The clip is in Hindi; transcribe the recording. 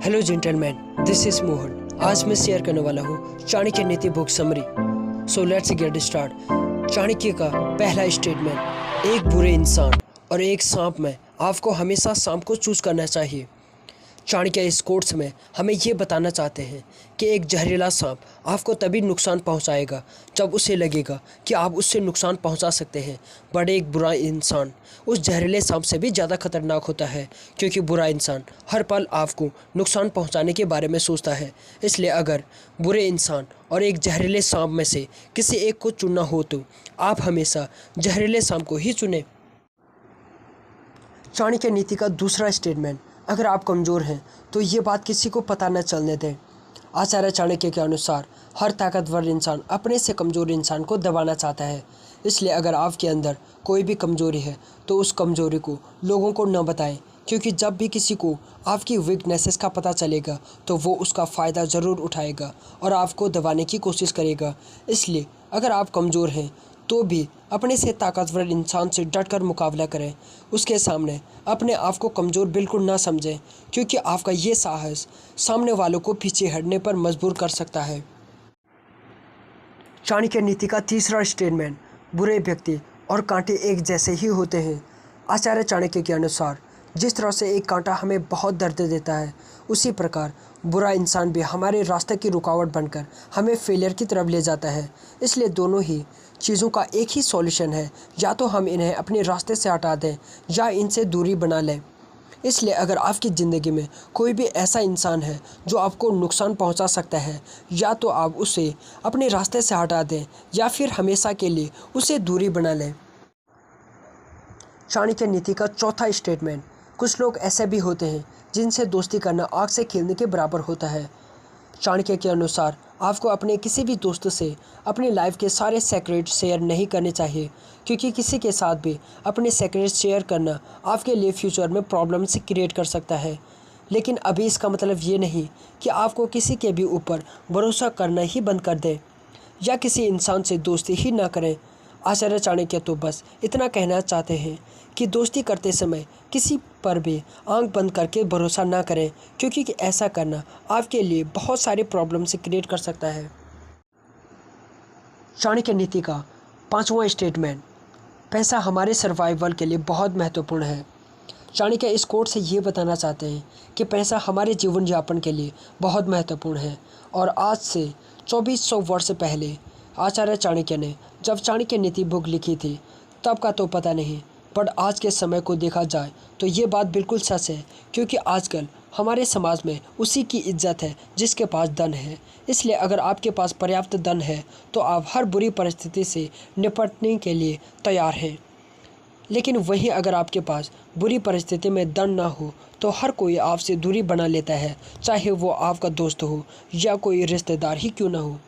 Hello gentleman, this is Mohan. आज मैं शेयर करने वाला हूँ चाणक्य नीति book summary. So let's get start. Chanakya का पहला स्टेटमेंट, एक बुरे इंसान और एक सांप में आपको हमेशा सांप को चूज करना चाहिए। चाणक्य इस कोट्स में हमें ये बताना चाहते हैं कि एक जहरीला सांप आपको तभी नुकसान पहुंचाएगा जब उसे लगेगा कि आप उससे नुकसान पहुंचा सकते हैं, बट एक बुरा इंसान उस जहरीले सांप से भी ज़्यादा खतरनाक होता है, क्योंकि बुरा इंसान हर पल आपको नुकसान पहुंचाने के बारे में सोचता है। इसलिए अगर बुरे इंसान और एक जहरीले सांप में से किसी एक को चुनना हो तो आप हमेशा जहरीले सांप को ही चुनें। चाणक्य नीति का दूसरा स्टेटमेंट, अगर आप कमज़ोर हैं तो ये बात किसी को पता न चलने दें। आचार्य चाणक्य के अनुसार हर ताकतवर इंसान अपने से कमज़ोर इंसान को दबाना चाहता है। इसलिए अगर आपके अंदर कोई भी कमज़ोरी है तो उस कमज़ोरी को लोगों को न बताएं, क्योंकि जब भी किसी को आपकी वीकनेसेस का पता चलेगा तो वो उसका फ़ायदा ज़रूर उठाएगा और आपको दबाने की कोशिश करेगा। इसलिए अगर आप कमज़ोर हैं तो भी अपने से ताकतवर इंसान से डटकर मुकाबला करें। उसके सामने अपने आप को कमज़ोर बिल्कुल ना समझें, क्योंकि आपका ये साहस सामने वालों को पीछे हटने पर मजबूर कर सकता है। चाणक्य नीति का तीसरा स्टेटमेंट, बुरे व्यक्ति और कांटे एक जैसे ही होते हैं। आचार्य चाणक्य के अनुसार जिस तरह से एक कांटा हमें बहुत दर्द देता है, उसी प्रकार बुरा इंसान भी हमारे रास्ते की रुकावट बनकर हमें फेलियर की तरफ ले जाता है। इसलिए दोनों ही चीज़ों का एक ही सॉल्यूशन है, या तो हम इन्हें अपने रास्ते से हटा दें या इनसे दूरी बना लें। इसलिए अगर आपकी ज़िंदगी में कोई भी ऐसा इंसान है जो आपको नुकसान पहुंचा सकता है, या तो आप उसे अपने रास्ते से हटा दें या फिर हमेशा के लिए उसे दूरी बना लें। चाणक्य नीति का चौथा स्टेटमेंट, कुछ लोग ऐसे भी होते हैं जिनसे दोस्ती करना आग से खेलने के बराबर होता है। चाणक्य के अनुसार आपको अपने किसी भी दोस्त से अपनी लाइफ के सारे सीक्रेट शेयर नहीं करने चाहिए, क्योंकि किसी के साथ भी अपने सीक्रेट शेयर करना आपके लिए फ्यूचर में प्रॉब्लम से क्रिएट कर सकता है। लेकिन अभी इसका मतलब ये नहीं कि आपको किसी के भी ऊपर भरोसा करना ही बंद कर दें या किसी इंसान से दोस्ती ही ना करें। आचार्य चाणक्य तो बस इतना कहना चाहते हैं कि दोस्ती करते समय किसी पर भी आंख बंद करके भरोसा ना करें, क्योंकि ऐसा करना आपके लिए बहुत सारी प्रॉब्लम से क्रिएट कर सकता है। चाणक्य नीति का पांचवा स्टेटमेंट, पैसा हमारे सर्वाइवल के लिए बहुत महत्वपूर्ण है। चाणक्य इस कोट से ये बताना चाहते हैं कि पैसा हमारे जीवन यापन के लिए बहुत महत्वपूर्ण है। और आज से 2400 वर्ष पहले आचार्य चाणक्य ने जब चाणक्य नीति बुक लिखी थी तब का तो पता नहीं, बट आज के समय को देखा जाए तो ये बात बिल्कुल सच है, क्योंकि आजकल हमारे समाज में उसी की इज्जत है जिसके पास धन है। इसलिए अगर आपके पास पर्याप्त धन है तो आप हर बुरी परिस्थिति से निपटने के लिए तैयार हैं। लेकिन वहीं अगर आपके पास बुरी परिस्थिति में धन ना हो तो हर कोई आपसे दूरी बना लेता है, चाहे वो आपका दोस्त हो या कोई रिश्तेदार ही क्यों ना हो।